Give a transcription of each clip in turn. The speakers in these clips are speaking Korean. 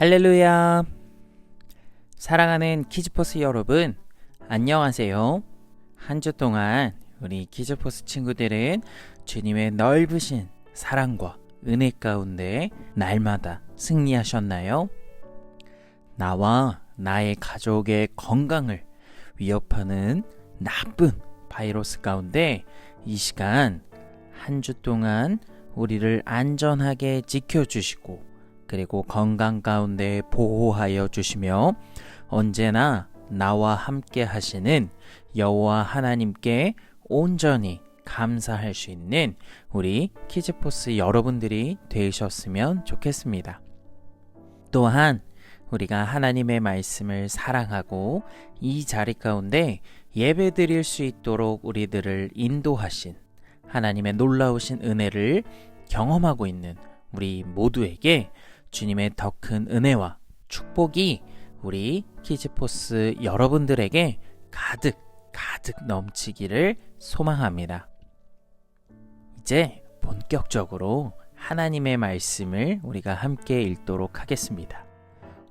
할렐루야! 사랑하는 키즈포스 여러분, 안녕하세요. 한 주 동안 우리 키즈포스 친구들은 주님의 넓으신 사랑과 은혜 가운데 날마다 승리하셨나요? 나와 나의 가족의 건강을 위협하는 나쁜 바이러스 가운데 이 시간 한 주 동안 우리를 안전하게 지켜주시고 그리고 건강 가운데 보호하여 주시며 언제나 나와 함께 하시는 여호와 하나님께 온전히 감사할 수 있는 우리 키즈포스 여러분들이 되셨으면 좋겠습니다. 또한 우리가 하나님의 말씀을 사랑하고 이 자리 가운데 예배 드릴 수 있도록 우리들을 인도하신 하나님의 놀라우신 은혜를 경험하고 있는 우리 모두에게 주님의 더 큰 은혜와 축복이 우리 키즈포스 여러분들에게 가득 넘치기를 소망합니다. 이제 본격적으로 하나님의 말씀을 우리가 함께 읽도록 하겠습니다.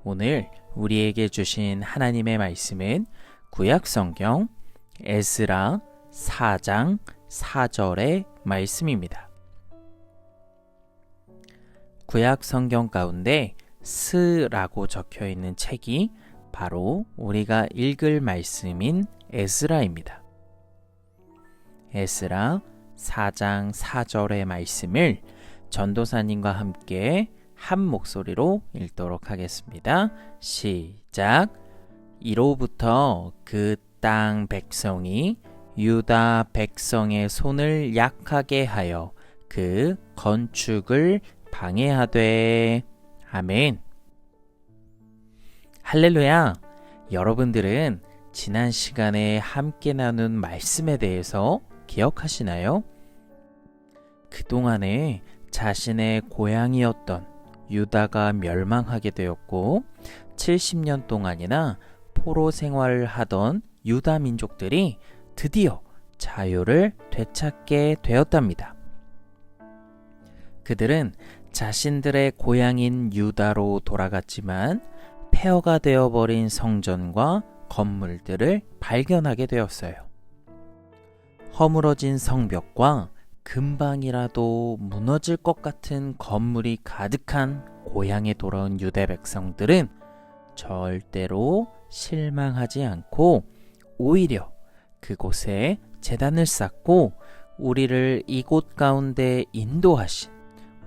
오늘 우리에게 주신 하나님의 말씀은 구약성경 에스라 4장 4절의 말씀입니다. 구약 성경 가운데 스라고 적혀 있는 책이 바로 우리가 읽을 말씀인 에스라입니다. 에스라 4장 4절의 말씀을 전도사님과 함께 한 목소리로 읽도록 하겠습니다. 시작. 이로부터 그 땅 백성이 유다 백성의 손을 약하게 하여 그 건축을 방해하되. 아멘. 할렐루야. 여러분들은 지난 시간에 함께 나눈 말씀에 대해서 기억하시나요? 그동안에 자신의 고향이었던 유다가 멸망하게 되었고 70년 동안이나 포로 생활을 하던 유다 민족들이 드디어 자유를 되찾게 되었답니다. 그들은 자신들의 고향인 유다로 돌아갔지만 폐허가 되어버린 성전과 건물들을 발견하게 되었어요. 허물어진 성벽과 금방이라도 무너질 것 같은 건물이 가득한 고향에 돌아온 유대 백성들은 절대로 실망하지 않고 오히려 그곳에 제단을 쌓고 우리를 이곳 가운데 인도하신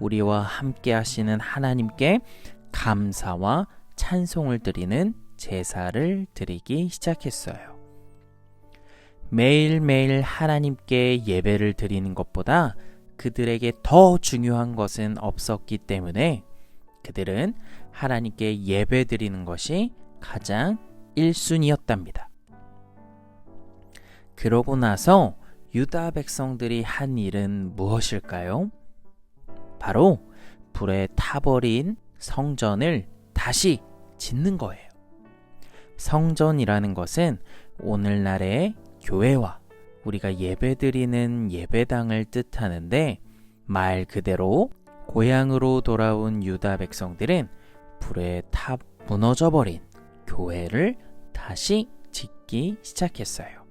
우리와 함께 하시는 하나님께 감사와 찬송을 드리는 제사를 드리기 시작했어요. 매일매일 하나님께 예배를 드리는 것보다 그들에게 더 중요한 것은 없었기 때문에 그들은 하나님께 예배 드리는 것이 가장 1순위였답니다. 그러고 나서 유다 백성들이 한 일은 무엇일까요? 바로 불에 타버린 성전을 다시 짓는 거예요. 성전이라는 것은 오늘날의 교회와 우리가 예배드리는 예배당을 뜻하는데 말 그대로 고향으로 돌아온 유다 백성들은 불에 타 무너져버린 교회를 다시 짓기 시작했어요.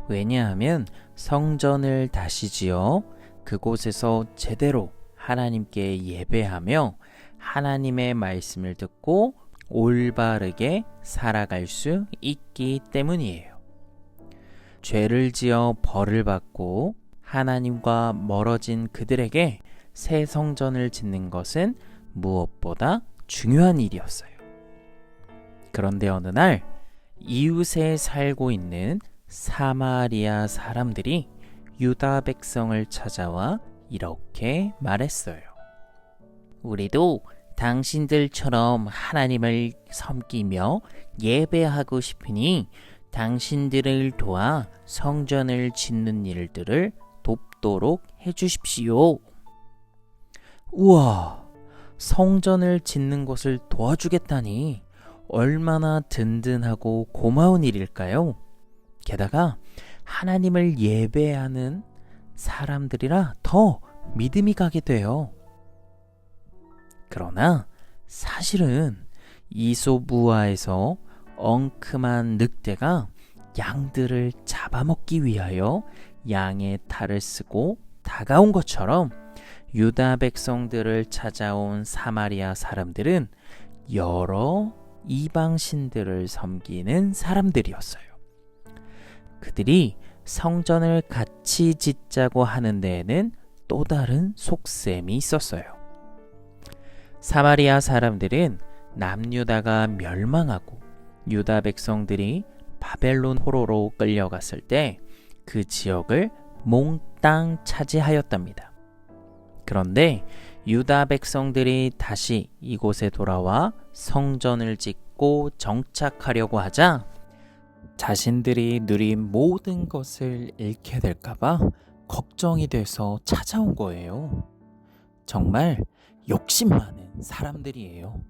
왜냐하면 성전을 다시 지어 그곳에서 제대로 하나님께 예배하며 하나님의 말씀을 듣고 올바르게 살아갈 수 있기 때문이에요. 죄를 지어 벌을 받고 하나님과 멀어진 그들에게 새 성전을 짓는 것은 무엇보다 중요한 일이었어요. 그런데 어느 날 이웃에 살고 있는 사마리아 사람들이 유다 백성을 찾아와 이렇게 말했어요. 우리도 당신들처럼 하나님을 섬기며 예배하고 싶으니 당신들을 도와 성전을 짓는 일들을 돕도록 해주십시오. 우와, 성전을 짓는 것을 도와주겠다니 얼마나 든든하고 고마운 일일까요? 게다가 하나님을 예배하는 사람들이라 더 믿음이 가게 돼요. 그러나 사실은 이솝우화에서 엉큼한 늑대가 양들을 잡아먹기 위하여 양의 탈을 쓰고 다가온 것처럼 유다 백성들을 찾아온 사마리아 사람들은 여러 이방 신들을 섬기는 사람들이었어요. 그들이 성전을 같이 짓자고 하는 데에는 또 다른 속셈이 있었어요. 사마리아 사람들은 남유다가 멸망하고 유다 백성들이 바벨론 포로로 끌려갔을 때 그 지역을 몽땅 차지하였답니다. 그런데 유다 백성들이 다시 이곳에 돌아와 성전을 짓고 정착하려고 하자 자신들이 누린 모든 것을 잃게 될까봐 걱정이 돼서 찾아온 거예요. 정말 욕심 많은 사람들이에요.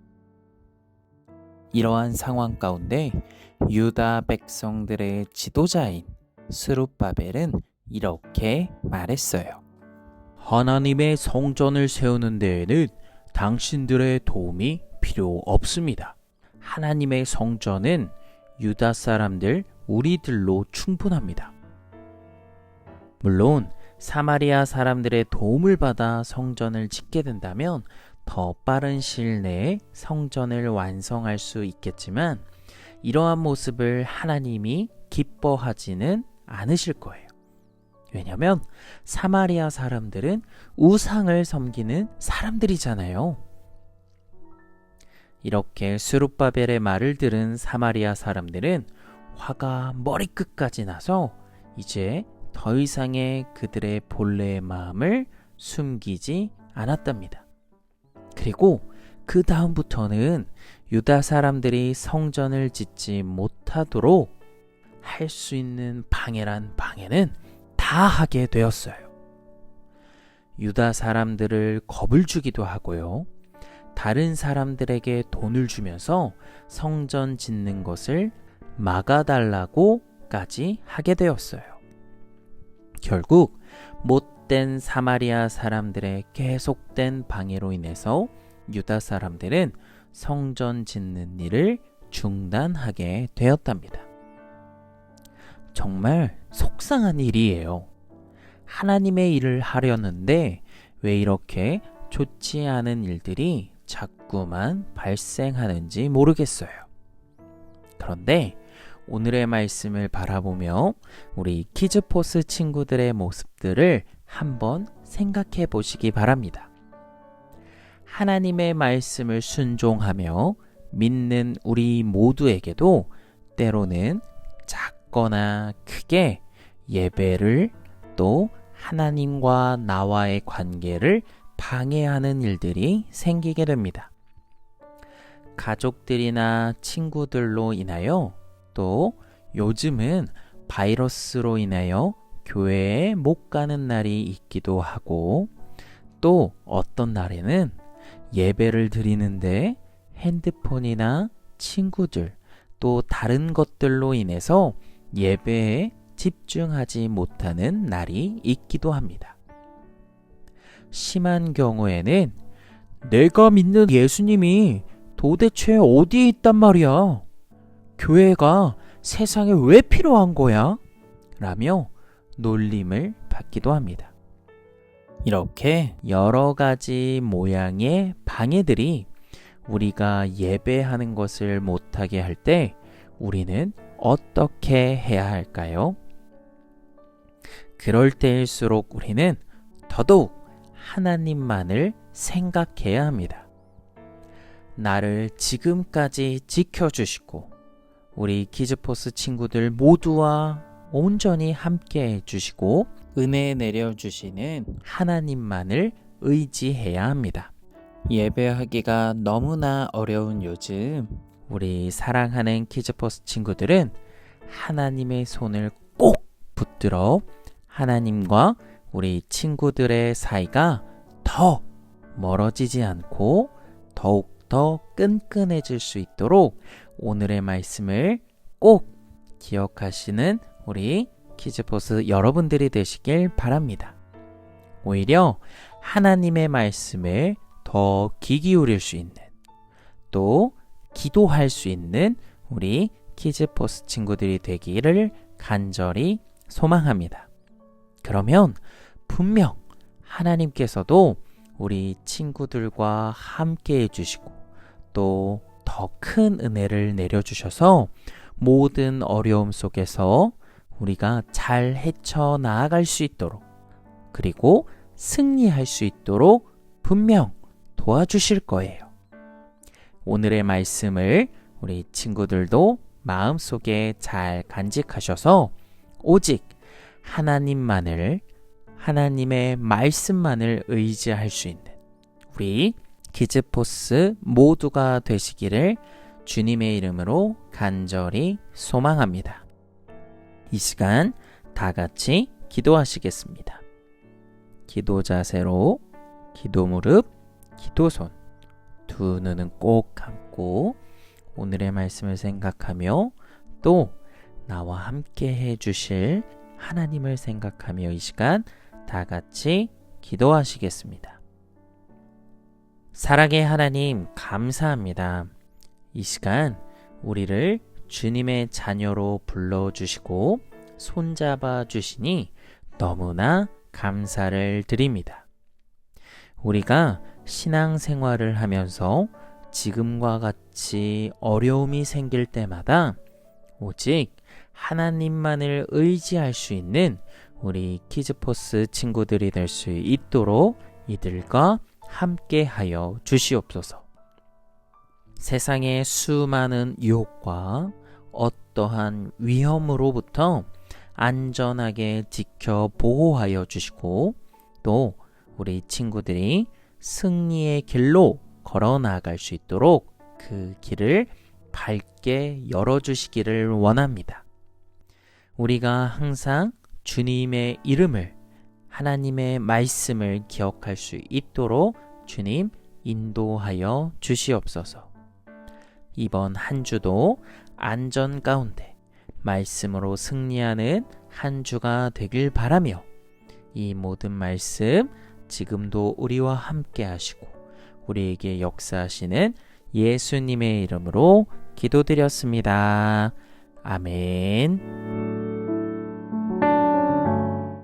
이러한 상황 가운데 유다 백성들의 지도자인 스룹바벨은 이렇게 말했어요. 하나님의 성전을 세우는 데에는 당신들의 도움이 필요 없습니다. 하나님의 성전은 유다 사람들 우리들로 충분합니다. 물론 사마리아 사람들의 도움을 받아 성전을 짓게 된다면 더 빠른 시일 내에 성전을 완성할 수 있겠지만 이러한 모습을 하나님이 기뻐하지는 않으실 거예요. 왜냐하면 사마리아 사람들은 우상을 섬기는 사람들이잖아요. 이렇게 스룹바벨의 말을 들은 사마리아 사람들은 화가 머리끝까지 나서 이제 더 이상의 그들의 본래의 마음을 숨기지 않았답니다. 그리고 그 다음부터는 유다 사람들이 성전을 짓지 못하도록 할 수 있는 방해란 방해는 다 하게 되었어요. 유다 사람들을 겁을 주기도 하고요. 다른 사람들에게 돈을 주면서 성전 짓는 것을 막아달라고까지 하게 되었어요. 결국 못된 사마리아 사람들의 계속된 방해로 인해서 유다 사람들은 성전 짓는 일을 중단하게 되었답니다. 정말 속상한 일이에요. 하나님의 일을 하려는데 왜 이렇게 좋지 않은 일들이 자꾸만 발생하는지 모르겠어요. 그런데 오늘의 말씀을 바라보며 우리 키즈포스 친구들의 모습들을 한번 생각해 보시기 바랍니다. 하나님의 말씀을 순종하며 믿는 우리 모두에게도 때로는 작거나 크게 예배를 또 하나님과 나와의 관계를 방해하는 일들이 생기게 됩니다. 가족들이나 친구들로 인하여 또 요즘은 바이러스로 인하여 교회에 못 가는 날이 있기도 하고 또 어떤 날에는 예배를 드리는데 핸드폰이나 친구들 또 다른 것들로 인해서 예배에 집중하지 못하는 날이 있기도 합니다. 심한 경우에는 내가 믿는 예수님이 도대체 어디에 있단 말이야? 교회가 세상에 왜 필요한 거야? 라며 놀림을 받기도 합니다. 이렇게 여러 가지 모양의 방해들이 우리가 예배하는 것을 못하게 할 때 우리는 어떻게 해야 할까요? 그럴 때일수록 우리는 더더욱 하나님만을 생각해야 합니다. 나를 지금까지 지켜주시고 우리 키즈포스 친구들 모두와 온전히 함께 해주시고 은혜 내려주시는 하나님만을 의지해야 합니다. 예배하기가 너무나 어려운 요즘 우리 사랑하는 키즈포스 친구들은 하나님의 손을 꼭 붙들어 하나님과 우리 친구들의 사이가 더 멀어지지 않고 더욱더 끈끈해질 수 있도록 오늘의 말씀을 꼭 기억하시는 우리 키즈포스 여러분들이 되시길 바랍니다. 오히려 하나님의 말씀을 더 귀 기울일 수 있는 또 기도할 수 있는 우리 키즈포스 친구들이 되기를 간절히 소망합니다. 그러면 분명 하나님께서도 우리 친구들과 함께 해주시고 또 더 큰 은혜를 내려주셔서 모든 어려움 속에서 우리가 잘 헤쳐나아갈 수 있도록 그리고 승리할 수 있도록 분명 도와주실 거예요. 오늘의 말씀을 우리 친구들도 마음속에 잘 간직하셔서 오직 하나님만을, 하나님의 말씀만을 의지할 수 있는 우리 키즈포스 모두가 되시기를 주님의 이름으로 간절히 소망합니다. 이 시간 다 같이 기도하시겠습니다. 기도 자세로 기도 무릎, 기도 손, 두 눈은 꼭 감고 오늘의 말씀을 생각하며 또 나와 함께 해주실 하나님을 생각하며 이 시간 다 같이 기도하시겠습니다. 사랑의 하나님 감사합니다. 이 시간 우리를 주님의 자녀로 불러주시고 손잡아 주시니 너무나 감사를 드립니다. 우리가 신앙생활을 하면서 지금과 같이 어려움이 생길 때마다 오직 하나님만을 의지할 수 있는 우리 키즈포스 친구들이 될 수 있도록 이들과 함께 하여 주시옵소서. 세상의 수많은 유혹과 어떠한 위험으로부터 안전하게 지켜 보호하여 주시고 또 우리 친구들이 승리의 길로 걸어 나아갈 수 있도록 그 길을 밝게 열어주시기를 원합니다. 우리가 항상 주님의 이름을, 하나님의 말씀을 기억할 수 있도록 주님 인도하여 주시옵소서. 이번 한 주도 안전 가운데 말씀으로 승리하는 한 주가 되길 바라며 이 모든 말씀 지금도 우리와 함께 하시고 우리에게 역사하시는 예수님의 이름으로 기도드렸습니다. 아멘.